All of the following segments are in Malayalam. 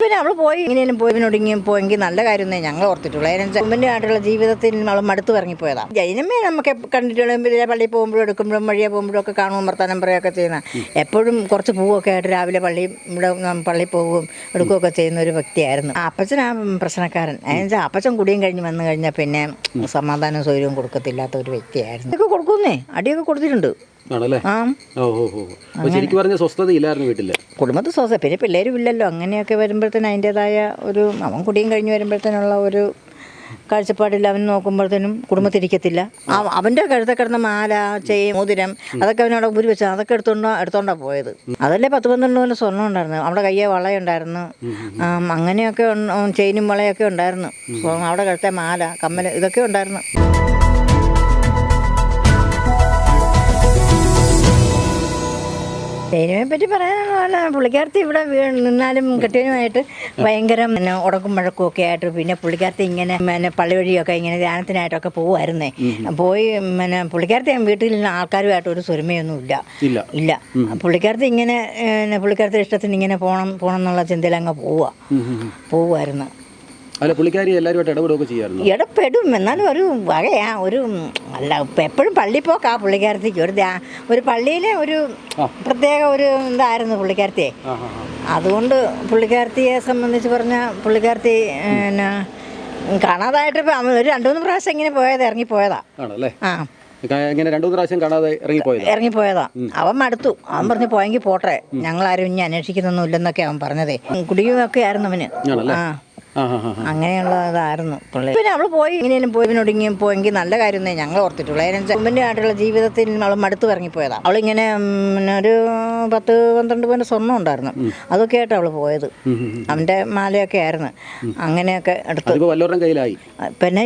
പിന്നെ അവൾ പോയി ഇങ്ങനെയും പോയതിനൊടുങ്ങിയും പോയെങ്കിൽ നല്ല കാര്യം ഞങ്ങൾ ഓർത്തിട്ടുള്ളൂ. അതിനനുസരിച്ച് ആയിട്ടുള്ള ജീവിതത്തിൽ അവൾ മടുത്ത് ഇറങ്ങിപ്പോയതാണ്. ജൈനമ്മേ നമുക്ക് കണ്ടിട്ടുള്ള പള്ളിയിൽ പോകുമ്പോഴും എടുക്കുമ്പോഴും വഴിയെ പോകുമ്പോഴും ഒക്കെ കാണുമ്പോൾ വർത്താനം പറയുകയൊക്കെ ചെയ്യുന്ന, എപ്പോഴും കുറച്ച് പൂവൊക്കെ ആയിട്ട് രാവിലെ പള്ളിയിൽ പോകുകയും എടുക്കുകയൊക്കെ ചെയ്യുന്ന ഒരു വ്യക്തിയായിരുന്നു. അപ്പച്ചൻ പ്രശ്നക്കാരൻ. അതിനനുസരിച്ച് അപ്പച്ചൻ കുടിയും കഴിഞ്ഞ് വന്നു കഴിഞ്ഞാൽ പിന്നെ സമാധാനവും സൗകര്യവും കൊടുക്കത്തില്ലാത്ത ഒരു വ്യക്തിയായിരുന്നു. ഇതൊക്കെ കൊടുക്കുന്നേ, അടിയൊക്കെ കൊടുത്തിട്ടുണ്ട്. കുടുംബത്തിൽ സ്വസ്ഥ. പിന്നെ പിള്ളേരും ഇല്ലല്ലോ. അങ്ങനെയൊക്കെ വരുമ്പോഴത്തേനും അതിൻ്റെതായ ഒരു അവൻ കുടിയും കഴിഞ്ഞ് വരുമ്പോഴത്തേനുള്ള ഒരു കാഴ്ചപ്പാടില്ല. അവൻ നോക്കുമ്പോഴത്തേനും കുടുംബത്തിരിക്കത്തില്ല. അവൻ്റെ കഴുത്ത കിടന്ന മാല, ചെയിൻ, മോതിരം അതൊക്കെ അവനവിടെ ഊരി വെച്ചാൽ അതൊക്കെ എടുത്തോണ്ടാണ് പോയത്. അതല്ലേ 10-12 പോലെ സ്വർണ്ണം ഉണ്ടായിരുന്നു. അവിടെ കയ്യെ വളയുണ്ടായിരുന്നു. അങ്ങനെയൊക്കെ ചെയിനും വളയൊക്കെ ഉണ്ടായിരുന്നു. അവിടെ കഴുത്തെ മാല, കമ്മൽ ഇതൊക്കെ ഉണ്ടായിരുന്നു. ജൈനമ്മയെ പറ്റി പറയാനുള്ള പുള്ളിക്കാരത്തി ഇവിടെ നിന്നാലും കെട്ടിയനുമായിട്ട് ഭയങ്കര ഉടക്കും മഴക്കും ഒക്കെ ആയിട്ട്. പിന്നെ പുള്ളിക്കാരത്തി ഇങ്ങനെ പള്ളി വഴിയൊക്കെ ഇങ്ങനെ ധ്യാനത്തിനായിട്ടൊക്കെ പോകുമായിരുന്നേ. പോയി പുള്ളിക്കാരത്തി വീട്ടിൽ ആൾക്കാരുമായിട്ട് ഒരു സ്വരമയൊന്നും ഇല്ല. പുള്ളിക്കാരത്തി പുള്ളിക്കാരത്തി ഇഷ്ടത്തിന് ഇങ്ങനെ പോകണം എന്നുള്ള ചിന്തയിൽ അങ്ങ് പോവുമായിരുന്നു. അല്ല, പുള്ളിക്കാരി എല്ലാവരുമായിട്ട് ഇടപെടുകയൊക്കെ ചെയ്യാറുണ്ട്. ഇടപെടും, എന്നാലും ഒരു വകയാ. അല്ല, എപ്പോഴും പള്ളി പോക്കാ പുള്ളിക്കാരത്തിക്ക്. ഒരു പള്ളിയിലെ ഒരു പ്രത്യേക ഒരു ഇതായിരുന്നു പുള്ളിക്കാരത്തിയെ. അതുകൊണ്ട് പുള്ളിക്കാരത്തിയെ സംബന്ധിച്ച് പറഞ്ഞാൽ പുള്ളിക്കാരത്തി കാണാതായിട്ട് ഒരു 2-3 പ്രാവശ്യം ഇങ്ങനെ ഇറങ്ങിപ്പോയതാ. ഇങ്ങനെ 2-3 പ്രാവശ്യം കാണാതെ ഇറങ്ങിപ്പോയതാ. അവൻ മടുത്തു. അവൻ പറഞ്ഞു പോയെങ്കിൽ പോട്ടെ, ഞങ്ങളാരും ഇനി അന്വേഷിക്കുന്നൊന്നും ഇല്ലെന്നൊക്കെ അവൻ പറഞ്ഞതേ. കുടിയുമൊക്കെ ആയിരുന്നു അവന്. അങ്ങനെയുള്ള ഇതായിരുന്നു പുള്ളി. പിന്നെ അവൾ പോയി ഇങ്ങനെയും പോയതിനൊടുങ്ങിയും പോയെങ്കിൽ നല്ല കാര്യം ഞങ്ങൾ ഓർത്തിട്ടുള്ളൂ. അതിനനുസരിച്ച് ആയിട്ടുള്ള ജീവിതത്തിൽ അവൾ മടുത്ത് ഇറങ്ങിപ്പോയതാണ്. അവളിങ്ങനെ ഒരു 10-12 പോലെ സ്വർണ്ണം ഉണ്ടായിരുന്നു. അതൊക്കെ ആയിട്ട് അവൾ പോയത്. അവൻ്റെ മാലയൊക്കെ ആയിരുന്നു. അങ്ങനെയൊക്കെ എടുത്ത് പിന്നെ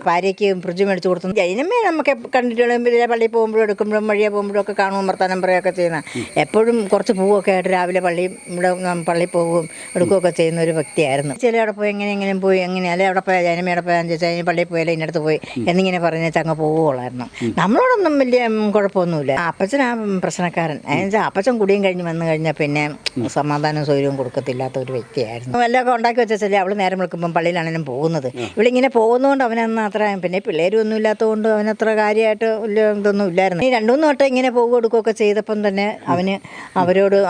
ഭാര്യയ്ക്ക് ഫ്രിഡ്ജ് മേടിച്ചു കൊടുത്തു. ജൈനമ്മേ നമുക്ക് കണ്ടിട്ടുള്ള പള്ളിയിൽ പോകുമ്പോഴും എടുക്കുമ്പോഴും വഴിയെ പോകുമ്പോഴും ഒക്കെ കാണുമ്പോൾ വർത്താനം പറയുകയൊക്കെ ചെയ്യുന്ന, എപ്പോഴും കുറച്ച് പൂവൊക്കെ ആയിട്ട് രാവിലെ പള്ളിയിൽ പോകുകയും എടുക്കുകയൊക്കെ ചെയ്യുന്ന ഒരു വ്യക്തിയായിരുന്നു. ചില അവിടെ പോയി എങ്ങനെ പോയി അല്ലെ അവിടെ പോയാൽ ജൈനമ്മയുടെ പോയാൽ ചോദിച്ചാൽ പള്ളിയിൽ പോയാലും ഇന്നടത്ത് പോയി എന്നിങ്ങനെ പറഞ്ഞാൽ അങ്ങ് പോവുകയുള്ളായിരുന്നു. നമ്മളോടൊന്നും വലിയ കുഴപ്പമൊന്നുമില്ല. അപ്പച്ചൻ പ്രശ്നക്കാരൻ. അതിനനുസരിച്ച് അപ്പച്ചൻ കുടിയും കഴിഞ്ഞ് വന്നു കഴിഞ്ഞാൽ പിന്നെ സമാധാനവും സൗകര്യവും കൊടുക്കത്തില്ലാത്ത ഒരു വ്യക്തിയായിരുന്നു. വല്ലതൊക്കെ ഉണ്ടാക്കി വെച്ചാൽ അവൾ നേരം വിളിക്കുമ്പം പള്ളിയിലാണെങ്കിലും പോകുന്നത്. ഇവളിങ്ങനെ പോകുന്നതുകൊണ്ട് അവനന്ന് അത്ര, പിന്നെ പിള്ളേരും ഒന്നും ഇല്ലാത്തതുകൊണ്ട് അവനത്ര കാര്യമായിട്ട് വലിയ ഇതൊന്നും ഇല്ലായിരുന്നു. 2-3 വട്ടം ഇങ്ങനെ എടുക്കുകയൊക്കെ ചെയ്തപ്പം തന്നെ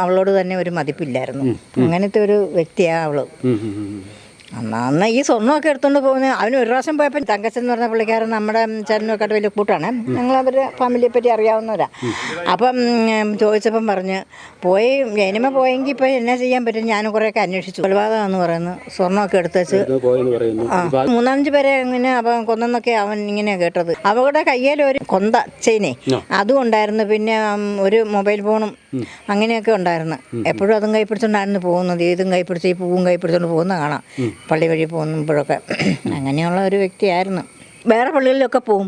അവളോട് തന്നെ ഒരു മതിപ്പില്ലായിരുന്നു. അങ്ങനത്തെ ഒരു വ്യക്തിയാണ് അവള്. അന്ന് ഈ സ്വർണ്ണമൊക്കെ എടുത്തുകൊണ്ട് പോകുന്നത്. അവന് ഒരു പ്രാവശ്യം പോയപ്പോൾ തങ്കച്ചൻ എന്ന് പറഞ്ഞ പുള്ളിക്കാരൻ നമ്മുടെ ചേട്ടനൊക്കെ ആയിട്ട് വലിയ കൂട്ടാണ്. ഞങ്ങൾ അവരുടെ ഫാമിലിയെ പറ്റി അറിയാവുന്നവരാ. അപ്പം ചോദിച്ചപ്പം പറഞ്ഞ് ജൈനമ്മ പോയെങ്കിൽ ഇപ്പോൾ എന്നാ ചെയ്യാൻ പറ്റും. ഞാൻ കുറേയൊക്കെ അന്വേഷിച്ചു. കൊലപാതകമെന്ന് പറയുന്നു. സ്വർണ്ണമൊക്കെ എടുത്ത് വെച്ച് 3-5 പേരെ ഇങ്ങനെ അപ്പം കൊന്നെന്നൊക്കെ അവൻ ഇങ്ങനെ കേട്ടത്. അവരുടെ കയ്യിൽ ഒരു കൊന്ത ചെയിനേ അതും ഉണ്ടായിരുന്നു. പിന്നെ ഒരു മൊബൈൽ ഫോണും അങ്ങനെയൊക്കെ ഉണ്ടായിരുന്നു. എപ്പോഴും അതും കൈപ്പിടിച്ചോണ്ടായിരുന്നു പോകുന്നത്. ഇതും കൈപ്പിടിച്ച് ഈ പൂവും കൈപ്പിടിച്ചോണ്ട് പോകുന്ന കാണാം പള്ളി വഴി പോകുമ്പോഴൊക്കെ. അങ്ങനെയുള്ള ഒരു വ്യക്തിയായിരുന്നു. വേറെ പള്ളികളിലൊക്കെ പോവും.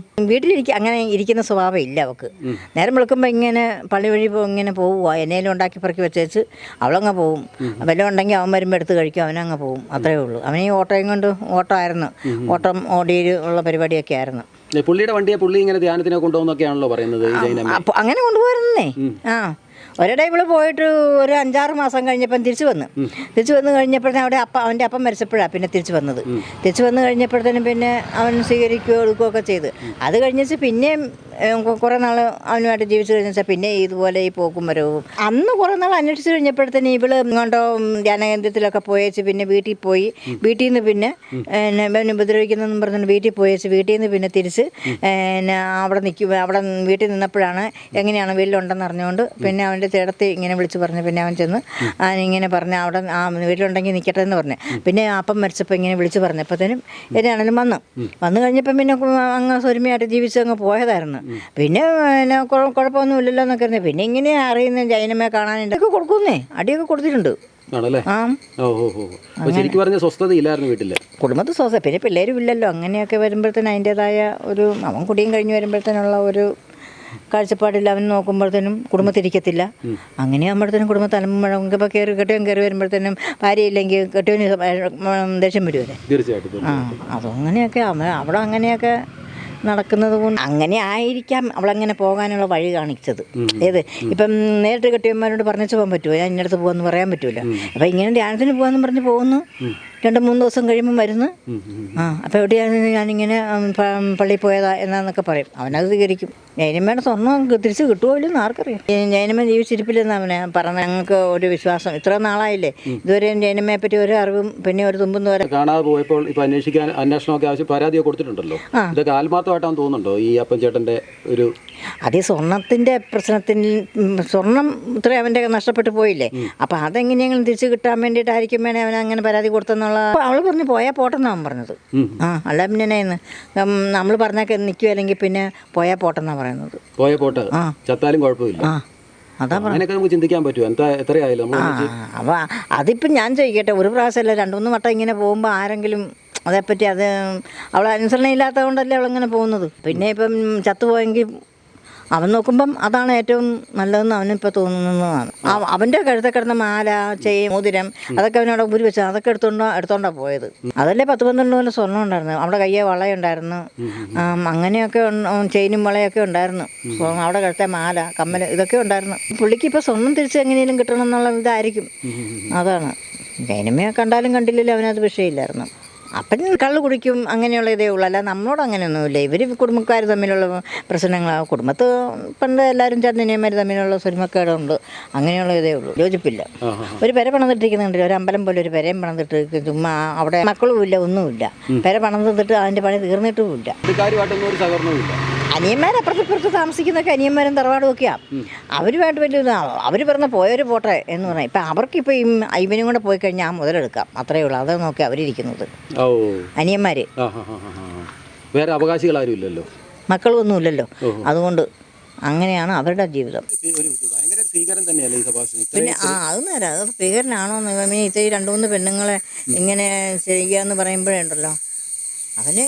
അങ്ങനെ ഇരിക്കുന്ന സ്വഭാവം ഇല്ല അവൾക്ക്. നേരം വിളിക്കുമ്പോൾ ഇങ്ങനെ പള്ളി വഴി ഇങ്ങനെ പോവുക. എന്നേലും ഉണ്ടാക്കി പെറുക്കി വെച്ചേച്ച് അവളങ്ങ് പോവും. വല്ലതും ഉണ്ടെങ്കിൽ അവൻ വരുമ്പോൾ എടുത്ത് കഴിക്കും. അവനങ്ങ് പോവും. അത്രയേ ഉള്ളൂ. അവന് ഈ ഓട്ടമായിരുന്നു. ഓട്ടം ഉള്ള പരിപാടിയൊക്കെ ആയിരുന്നു. പുള്ളിയുടെ വണ്ടിയെ പുള്ളി ഇങ്ങനെ ധ്യാനത്തിനെ കൊണ്ടുപോകുന്നൊക്കെയാണല്ലോ പറയുന്നത്. അങ്ങനെ കൊണ്ടുപോയിരുന്നേ. ഒരിടെ ഇവള് പോയിട്ട് ഒരു 5-6 മാസം കഴിഞ്ഞപ്പം തിരിച്ചു വന്നു കഴിഞ്ഞപ്പോഴത്തേനും അവിടെ അവൻ്റെ അപ്പം മരിച്ചപ്പോഴാണ് പിന്നെ തിരിച്ചു വന്നു കഴിഞ്ഞപ്പോഴത്തേനും പിന്നെ അവൻ സ്വീകരിക്കുകയോ എടുക്കുകയൊക്കെ ചെയ്ത്. അത് കഴിഞ്ഞിട്ട് പിന്നെയും കുറേ നാൾ അവനുമായിട്ട് ജീവിച്ചു കഴിഞ്ഞാൽ പിന്നെ ഇതുപോലെ ഈ പോക്കും വരവും. അന്ന് കുറേ നാൾ അന്വേഷിച്ച് കഴിഞ്ഞപ്പോഴത്തേനും ഇവള് ഇങ്ങോട്ടോ ധ്യാനകേന്ദ്രത്തിലൊക്കെ പോയേച്ച് പിന്നെ വീട്ടിൽ നിന്ന് പിന്നെ ഉപദ്രവിക്കുന്നതെന്ന് പറഞ്ഞു വീട്ടിൽ പോയേച്ച് വീട്ടിൽ നിന്ന് പിന്നെ തിരിച്ച് അവിടെ വീട്ടിൽ നിന്നപ്പോഴാണ് എങ്ങനെയാണ് വീട്ടിലുണ്ടെന്ന് അറിഞ്ഞുകൊണ്ട് പിന്നെ അവൻ്റെ ചേട്ടത്തി ഇങ്ങനെ വിളിച്ച് പറഞ്ഞു. പിന്നെ അവൻ ചെന്ന് ഇങ്ങനെ പറഞ്ഞ് അവിടെ വീട്ടിലുണ്ടെങ്കിൽ നിൽക്കട്ടെ എന്ന് പറഞ്ഞു. പിന്നെ അപ്പം മരിച്ചപ്പോൾ ഇങ്ങനെ വിളിച്ച് പറഞ്ഞപ്പോഴത്തേനും എന്നെയാണെങ്കിലും വന്നു കഴിഞ്ഞപ്പം പിന്നെ അങ്ങ് സ്വരുമയായിട്ട് ജീവിച്ച് അങ്ങ് പോയതായിരുന്നു. പിന്നെ കുഴപ്പമൊന്നും ഇല്ലല്ലോ എന്നൊക്കെ അറിഞ്ഞു. പിന്നെ ഇങ്ങനെ അറിയുന്ന ജൈനമ്മയെ കാണാനുണ്ട്. ഒക്കെ കൊടുക്കുന്നേ, അടിയൊക്കെ കൊടുത്തിട്ടുണ്ട്. കുടുംബത്തിൽ സ്വസ്ഥ. പിന്നെ പിള്ളേരും ഇല്ലല്ലോ. അങ്ങനെയൊക്കെ വരുമ്പോഴത്തേനും അതിൻ്റെതായ ഒരു അവൻ കുടിയും കഴിഞ്ഞ് വരുമ്പോഴത്തേനുള്ള ഒരു കാഴ്ചപ്പാടില്ല. അവൻ നോക്കുമ്പോഴത്തേനും കുടുംബത്തിരിക്കത്തില്ല. അങ്ങനെ ആകുമ്പോഴത്തേനും കുടുംബ തലമുറ കെട്ടിയവൻ കയറി വരുമ്പോഴത്തേനും ഭാര്യയില്ലെങ്കിൽ കെട്ടിയവന് ദേഷ്യം വരുമല്ലേ. തീർച്ചയായിട്ടും. അതങ്ങനെയൊക്കെ അവിടെ അങ്ങനെയൊക്കെ നടക്കുന്നത് കൊണ്ട് അങ്ങനെ ആയിരിക്കാം അവളങ്ങനെ പോകാനുള്ള വഴി കാണിച്ചത്. ഏത് ഇപ്പം നേരിട്ട് കെട്ടിയന്മാരോട് പറഞ്ഞിച്ച് പോകാൻ പറ്റുമോ, ഞാൻ ഇന്നടത്ത് പോകാമെന്ന് പറയാൻ പറ്റൂല. അപ്പം ഇങ്ങനെ ധ്യാനത്തിന് പോകാമെന്ന് പറഞ്ഞ് പോകുന്നു, 2-3 ദിവസം കഴിയുമ്പം വരുന്നു. അപ്പോൾ എവിടെയാണ് ഞാനിങ്ങനെ പള്ളിയിൽ പോയതാ എന്നാന്നൊക്കെ പറയും. അവനത് സ്വീകരിക്കും. ജൈനമ്മയുടെ സ്വർണ്ണം തിരിച്ച് കിട്ടുമോ ഇല്ലെന്ന് ആർക്കറിയാം. ജൈനമ്മ ജീവിച്ചിരിപ്പില്ലെന്ന് അവനെ പറഞ്ഞ ഞങ്ങൾക്ക് ഒരു വിശ്വാസം. ഇത്ര നാളായില്ലേ ഇതുവരെയും ജൈനമ്മയെ പറ്റി ഒരു അറിവും പിന്നെ ഒരു തുമ്പും വരെ കാണാതെ പോയപ്പോൾ ഇപ്പം അന്വേഷണമൊക്കെ ആവശ്യം പരാതിയൊക്കെ കൊടുത്തിട്ടുണ്ടല്ലോ. ഇതൊക്കെ ആത്മാർത്ഥമായിട്ടാണ് തോന്നുന്നുണ്ടോ ഈ അപ്പൻ ചേട്ടൻ്റെ ഒരു അത് ഈ സ്വർണത്തിൻ്റെ പ്രശ്നത്തിൽ സ്വർണം ഇത്ര അവൻ്റെ നഷ്ടപ്പെട്ടു പോയില്ലേ, അപ്പം അതെങ്ങനെയെങ്കിലും തിരിച്ച് കിട്ടാൻ വേണ്ടിയിട്ടായിരിക്കും വേണേ അവൻ അങ്ങനെ പരാതി കൊടുത്തെന്നുള്ള. അവൾ പറഞ്ഞു പോയാൽ പോട്ടെന്നാണ് അവൻ പറഞ്ഞത്. അല്ല പിന്നെ നമ്മൾ പറഞ്ഞൊക്കെ നിൽക്കുക, അല്ലെങ്കിൽ പിന്നെ പോയാൽ പോട്ടെന്നാണ് പറയുന്നത്. പോയാൽ പോട്ടെ, ചത്താലും കുഴപ്പമില്ല. അതാ അങ്ങനെയൊക്കെ നമുക്ക് ചിന്തിക്കാൻ പറ്റുമോ? എത്രയായാലും അപ്പോൾ അതിപ്പം ഞാൻ ചോദിക്കട്ടെ, ഒരു പ്രാവശ്യമല്ല 2-3 വട്ടം ഇങ്ങനെ പോകുമ്പോൾ ആരെങ്കിലും അതേപ്പറ്റി അത് അവൾ അനുസരണ ഇല്ലാത്തത് കൊണ്ടല്ലേ അവളിങ്ങനെ പോകുന്നത്. പിന്നെ ഇപ്പം ചത്തുപോയെങ്കിൽ അവൻ നോക്കുമ്പം അതാണ് ഏറ്റവും നല്ലതെന്ന് അവനിപ്പോൾ തോന്നുന്നതാണ്. അവൻ്റെ കഴുത്തെ കിടന്ന മാല, ചെയിൻ, മോതിരം അതൊക്കെ അവനവിടെ ഊരി വെച്ചാൽ അതൊക്കെ എടുത്തോണ്ടാണ് പോയത്. അതല്ലേ 10-12 പോലെ സ്വർണ്ണം ഉണ്ടായിരുന്നു അവിടെ, കയ്യെ വളയുണ്ടായിരുന്നു, അങ്ങനെയൊക്കെ ചെയിനും വളയൊക്കെ ഉണ്ടായിരുന്നു. അവിടെ കഴുത്തെ മാല, കമ്മൽ ഇതൊക്കെ ഉണ്ടായിരുന്നു. പുള്ളിക്ക് ഇപ്പോൾ സ്വർണ്ണം തിരിച്ച് എങ്ങനെയും കിട്ടണം എന്നുള്ള ഇതായിരിക്കും. അതാണ് ജൈനമ്മയെ കണ്ടാലും കണ്ടില്ലെങ്കിലും അവനത് വിഷയമില്ലായിരുന്നു. അപ്പം കള്ള് കുടിക്കും അങ്ങനെയുള്ള ഇതേ ഉള്ളൂ, അല്ല നമ്മളോട് അങ്ങനെയൊന്നുമില്ല. ഇവർ കുടുംബക്കാർ തമ്മിലുള്ള പ്രശ്നങ്ങളാണ്. കുടുംബത്ത് പണ്ട് എല്ലാവരും ചന്ദനിയന്മാർ തമ്മിലുള്ള സ്വരുമക്കേടുണ്ട്, അങ്ങനെയുള്ള ഇതേ ഉള്ളൂ, യോജിപ്പില്ല. ഒരു പെര പണിതിട്ടിരിക്കുന്നുണ്ട്, ഒരു അമ്പലം പോലെ ഒരു പെരയും പണിതിട്ട് ചുമ്മാ അവിടെ മക്കളും ഇല്ല, ഒന്നുമില്ല. പെര പണിതിട്ട് അതിൻ്റെ പണി തീർന്നിട്ടുമില്ല. അനിയന്മാർ അപ്പുറത്ത് താമസിക്കുന്നൊക്കെ അനിയന്മാരും തറവാടും ഒക്കെയാണ്. അവരുമായിട്ട് വലിയ അവർ പറഞ്ഞ പോയവർ പോട്ടെ എന്ന് പറഞ്ഞാൽ ഇപ്പം അവർക്കിപ്പോൾ ഈ ഇവനും കൂടെ പോയി കഴിഞ്ഞാൽ ആ മുതലെടുക്കാം, അത്രയേ ഉള്ളൂ. അത് നോക്കി അവരിയ്ക്കുന്നത് അനിയന്മാർ. വേറെ അവകാശികളാരും ഇല്ലല്ലോ, മക്കളൊന്നും ഇല്ലല്ലോ, അതുകൊണ്ട് അങ്ങനെയാണ് അവരുടെ ജീവിതം. പിന്നെ അത് നേരം അത് സ്വീകരണമാണോ എന്ന് ഇത്തിരി 2-3 പെണ്ണുങ്ങളെ ഇങ്ങനെ ചെയ്യാന്ന് പറയുമ്പോഴേ ഉണ്ടല്ലോ, അവന്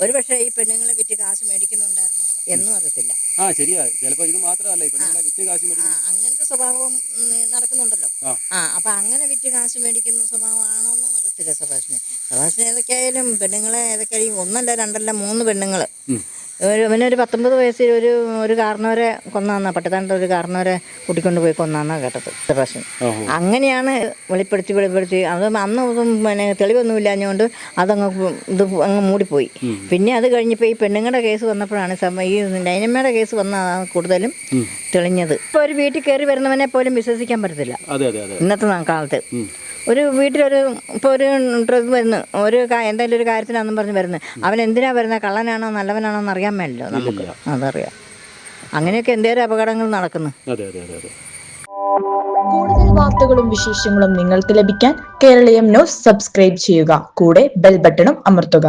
ഒരു പക്ഷേ ഈ പെണ്ണുങ്ങളെ വിറ്റ് കാശ് മേടിക്കുന്നുണ്ടായിരുന്നു എന്നും അറിയത്തില്ല. അങ്ങനത്തെ സ്വഭാവം നടക്കുന്നുണ്ടല്ലോ. അപ്പം അങ്ങനെ വിറ്റ് കാശ് മേടിക്കുന്ന സ്വഭാവമാണോന്നും അറിയത്തില്ല സുഭാഷിന്. ഏതൊക്കെയായാലും പെണ്ണുങ്ങളെ ഏതൊക്കെയായാലും 1 അല്ല 2 അല്ല 3 പെണ്ണുങ്ങൾ. അവനൊരു 19 വയസ്സിൽ ഒരു കാരണവരെ കൊന്നാന്നാ, പട്ടത്താണ്ട് ഒരു കാരണവരെ കൂട്ടിക്കൊണ്ട് പോയി കൊന്നാന്നാ കേട്ടത് സുഭാഷൻ. അങ്ങനെയാണ് വെളിപ്പെടുത്തി അത് അന്ന് പിന്നെ തെളിവൊന്നും ഇല്ലാഞ്ഞുകൊണ്ട് അങ്ങ് മൂടിപ്പോയി. പിന്നെ അത് കഴിഞ്ഞപ്പോൾ ഈ പെണ്ണുങ്ങളുടെ കേസ് വന്നപ്പോഴാണ് ഈ ഡൈനമ്മയുടെ കേസ് വന്നതാണ് കൂടുതലും തെളിഞ്ഞത്. ഇപ്പോൾ ഒരു വീട്ടിൽ കയറി വരുന്നവനെ പോലും വിശ്വസിക്കാൻ പറ്റത്തില്ല ഇന്നത്തെ കാലത്ത്. ഒരു വീട്ടിലൊരു ഇപ്പോൾ ഒരു ഡ്രഗ് വരുന്നു, എന്തെങ്കിലും ഒരു കാര്യത്തിനാണെന്നും പറഞ്ഞ് വരുന്നത്, അവൻ എന്തിനാണ് വരുന്നത്, കള്ളനാണോ നല്ലവനാണോ എന്ന് അറിയാൻ മേലല്ലോ നമുക്ക്. അതറിയാം. അങ്ങനെയൊക്കെ എന്തേലും അപകടങ്ങൾ നടക്കുന്നു. കൂടുതൽ വാർത്തകളും വിശേഷങ്ങളും നിങ്ങൾക്ക് ലഭിക്കാൻ കേരളീയം ന്യൂസ് സബ്സ്ക്രൈബ് ചെയ്യുക. കൂടെ ബെൽ ബട്ടണും അമർത്തുക.